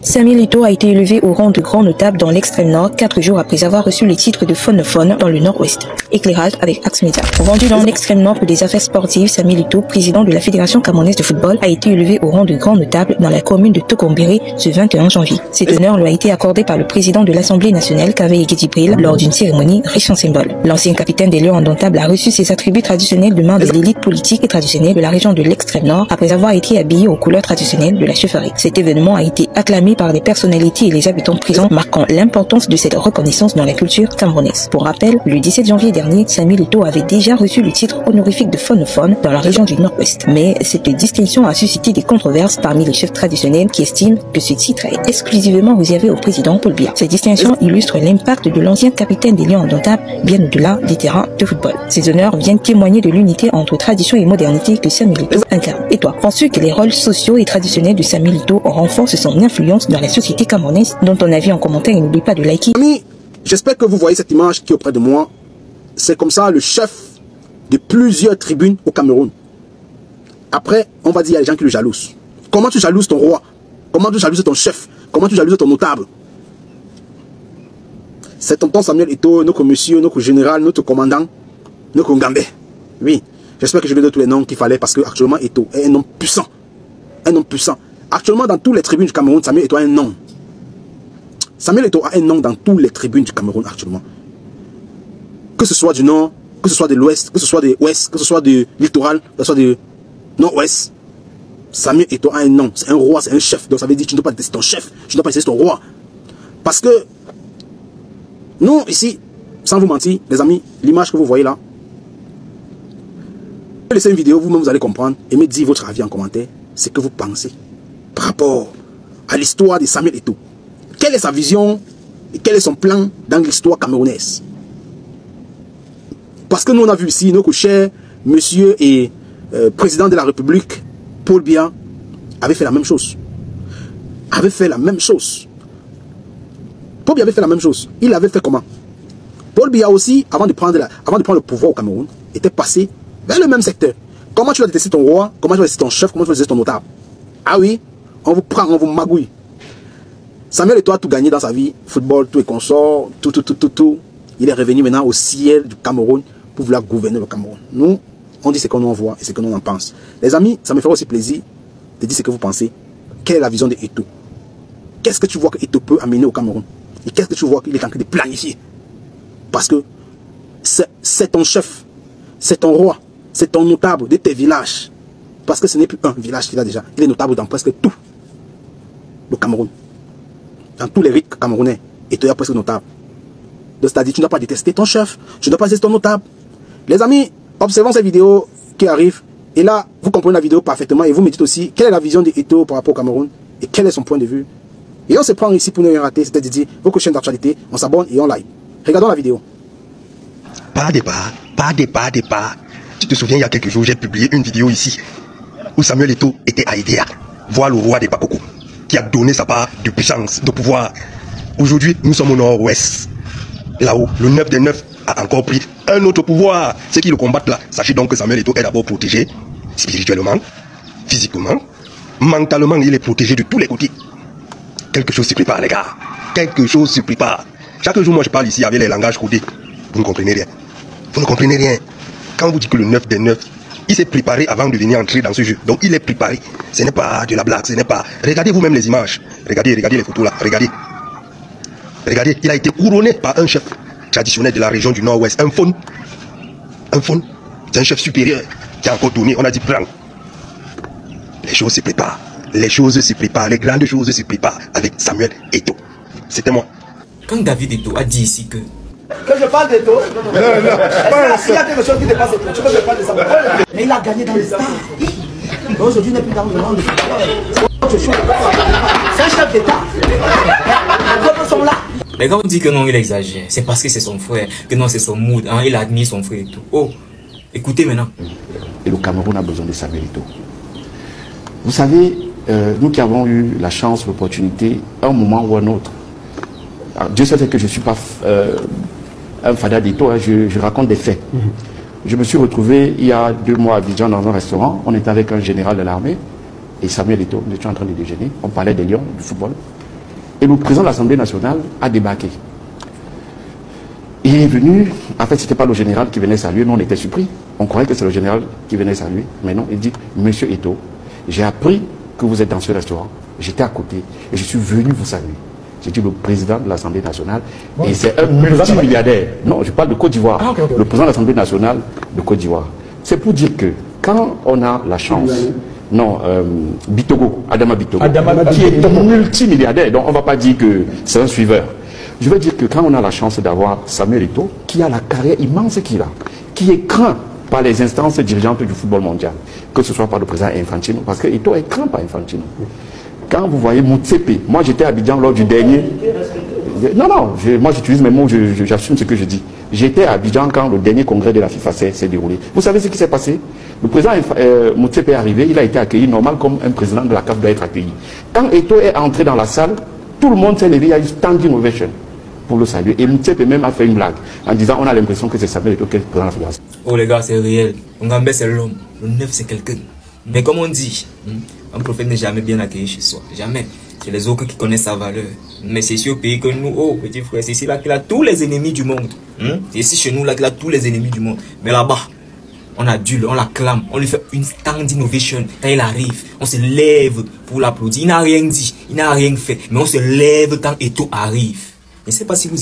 Samuel Eto'o a été élevé au rang de grand notable dans l'extrême nord 4 jours après avoir reçu les titres de phonophone dans le nord-ouest. Éclairage avec Axe Media. Vendu dans l'extrême nord pour des affaires sportives, Samuel Eto'o, président de la Fédération camerounaise de football, a été élevé au rang de grand notable dans la commune de Tokombéré ce 21 janvier. Cet honneur lui a été accordé par le président de l'Assemblée nationale, Kaveh Djibril, lors d'une cérémonie riche en symboles. L'ancien capitaine des Lions indomptables a reçu ses attributs traditionnels de main de l'élite politique et traditionnelle de la région de l'extrême nord après avoir été habillé aux couleurs traditionnelles de la chefferie. Cet événement a été acclamé par des personnalités et les habitants présents, marquant l'importance de cette reconnaissance dans la culture camerounaise. Pour rappel, le 17 janvier dernier, Samuel Eto'o avait déjà reçu le titre honorifique de phonophone dans la région du Nord-Ouest. Mais cette distinction a suscité des controverses parmi les chefs traditionnels qui estiment que ce titre est exclusivement réservé au président Paul Biya. Cette distinction illustre l'impact de l'ancien capitaine des Lions indomptables bien au-delà des terrains de football. Ces honneurs viennent témoigner de l'unité entre tradition et modernité que Samuel Eto'o incarne. Et toi, penses-tu que les rôles sociaux et traditionnels de Samuel Eto'o renforcent son influence dans la société camerounaise? Dont ton avis en commentaire et n'oublie pas de liker. Amis, j'espère que vous voyez cette image qui est auprès de moi. C'est comme ça le chef de plusieurs tribunes au Cameroun. Après, on va dire, il y a des gens qui le jalousent. Comment tu jalouses ton roi? Comment tu jalouses ton chef? Comment tu jalouses ton notable? C'est tonton Samuel Eto'o, notre monsieur, notre général, notre commandant, notre Ngambé. Oui, j'espère que je vais donner tous les noms qu'il fallait parce que actuellement Eto'o est un homme puissant. Un homme puissant. Actuellement, dans toutes les tribunes du Cameroun, Samuel Eto'o a un nom. Samuel Eto'o a un nom dans toutes les tribunes du Cameroun actuellement. Que ce soit du nord, que ce soit de l'ouest, que ce soit de l'ouest, que ce soit du littoral, que ce soit du nord-ouest. Samuel Eto'o a un nom. C'est un roi, c'est un chef. Donc ça veut dire que tu ne dois pas détester ton chef. Tu ne dois pas détester ton roi. Parce que nous, ici, sans vous mentir, les amis, l'image que vous voyez là, laissez une vidéo, vous-même vous allez comprendre et me dire votre avis en commentaire, ce que vous pensez par rapport à l'histoire de Samuel Eto'o. Quelle est sa vision et quel est son plan dans l'histoire camerounaise? Parce que nous on a vu ici notre cher monsieur et président de la République, Paul Biya, avait fait la même chose. Avait fait la même chose. Paul Biya avait fait la même chose. Il avait fait comment? Paul Biya aussi, avant de prendre le pouvoir au Cameroun, était passé vers le même secteur. Comment tu vas détester ton roi? Comment tu vas détester ton chef? Comment tu vas détester ton notable? Ah oui, on vous prend, on vous magouille. Samuel Eto'o a tout gagné dans sa vie, football, tout et consort, tout. Il est revenu maintenant au ciel du Cameroun pour vouloir gouverner le Cameroun. Nous, on dit ce qu'on en voit et ce que nous en pense. Les amis, ça me fait aussi plaisir de dire ce que vous pensez. Quelle est la vision de Eto'o? Qu'est-ce que tu vois que Eto'o peut amener au Cameroun? Et qu'est-ce que tu vois qu'il est en train de planifier? Parce que c'est ton chef, c'est ton roi, c'est ton notable de tes villages. Parce que ce n'est plus un village qu'il a déjà. Il est notable dans presque tout le Cameroun. Dans tous les rites camerounais, Eto'o est presque notable. C'est-à-dire, tu ne dois pas détester ton chef, tu ne dois pas détester ton notable. Les amis, observons ces vidéos qui arrivent. Et là, vous comprenez la vidéo parfaitement. Et vous me dites aussi quelle est la vision de Eto'o par rapport au Cameroun. Et quel est son point de vue. Et on se prend ici pour ne rien rater. C'est-à-dire, dire vos chaînes d'actualité. On s'abonne et on like. Regardons la vidéo. Pas départ. Tu te souviens, il y a quelques jours, j'ai publié une vidéo ici où Samuel Eto'o était à Idéa, voir le roi des Bakoko, qui a donné sa part de puissance, de pouvoir. Aujourd'hui, nous sommes au nord-ouest. Là-haut, le 9 des 9 a encore pris un autre pouvoir. Ceux qui le combattent là, sachez donc que Samuel Eto'o est d'abord protégé spirituellement, physiquement, mentalement, il est protégé de tous les côtés. Quelque chose se prépare, les gars. Quelque chose se prépare. Chaque jour, moi, je parle ici avec les langages codés. Vous ne comprenez rien. Vous ne comprenez rien. Quand vous dites que le 9 des 9, il s'est préparé avant de venir entrer dans ce jeu. Donc, il est préparé. Ce n'est pas de la blague, ce n'est pas... Regardez vous-même les images. Regardez les photos là. Regardez, il a été couronné par un chef traditionnel de la région du Nord-Ouest. Un faune. C'est un chef supérieur qui a encore donné. On a dit prends. Les choses se préparent. Les choses se préparent. Les grandes choses se préparent avec Samuel Eto'o. C'était moi. Quand David Eto'o a dit ici que je parle d'Eto'o. Non. S'il y a quelque chose qui dépasse Eto'o, tu peux me parler de ça. Mais il a gagné dans les stars. Aujourd'hui, il n'est plus dans le monde de football. C'est un chef d'État. Les peuples sont là. Mais quand on dit que non, il exagère, c'est parce que c'est son frère, que non, c'est son mood, hein, il admire son frère et tout. Oh, écoutez maintenant. Et le Cameroun a besoin de Samuel Eto'o. Vous savez, nous qui avons eu la chance, l'opportunité, à un moment ou à un autre, alors, Dieu sait que je ne suis pas un fada d'Eto'o, hein, je raconte des faits. Je me suis retrouvé il y a 2 mois à Abidjan dans un restaurant, on était avec un général de l'armée et Samuel Eto'o, nous étions en train de déjeuner, on parlait des Lions, du football. Et le président de l'Assemblée nationale a débarqué. Il est venu, en fait, ce n'était pas le général qui venait saluer, nous on était surpris. On croyait que c'est le général qui venait saluer. Mais non, il dit, Monsieur Eto'o, j'ai appris que vous êtes dans ce restaurant. J'étais à côté et je suis venu vous saluer. J'ai dit le président de l'Assemblée nationale. Bon, et c'est un multimilliardaire. Non, je parle de Côte d'Ivoire. Ah, okay. Le président de l'Assemblée nationale de Côte d'Ivoire. C'est pour dire que quand on a la chance, Bitogo, Adama Bitogo, qui est un multimilliardaire, donc on ne va pas dire que c'est un suiveur. Je veux dire que quand on a la chance d'avoir Samuel Eto'o, qui a la carrière immense qu'il a, qui est craint par les instances dirigeantes du football mondial, que ce soit par le président Infantino, parce que Eto'o est craint par Infantino. Quand vous voyez Motsepe, moi j'étais à Abidjan lors du dernier... Non, moi j'utilise mes mots, j'assume ce que je dis. J'étais à Abidjan quand le dernier congrès de la FIFA s'est déroulé. Vous savez ce qui s'est passé? Le président Motsepe est arrivé, il a été accueilli normal comme un président de la CAF doit être accueilli. Quand Eto'o est entré dans la salle, tout le monde s'est levé, il y a eu standing ovation pour le saluer. Et Motsepe même a fait une blague en disant on a l'impression que c'est Samuel Eto'o qui est le président de la fédération. Oh les gars, c'est réel. Ngambé c'est l'homme, le neuf c'est quelqu'un. Mais comme on dit, un prophète n'est jamais bien accueilli chez soi. Jamais. C'est les autres qui connaissent sa valeur. Mais c'est ici au pays que nous, oh petit frère, c'est ici là qu'il a tous les ennemis du monde. C'est ici chez nous là qu'il a tous les ennemis du monde. Mais là-bas, on adule, on l'acclame, on lui fait une standing ovation. Quand il arrive, on se lève pour l'applaudir. Il n'a rien dit, il n'a rien fait. Mais on se lève quand Eto'o arrive. Je ne sais pas si vous...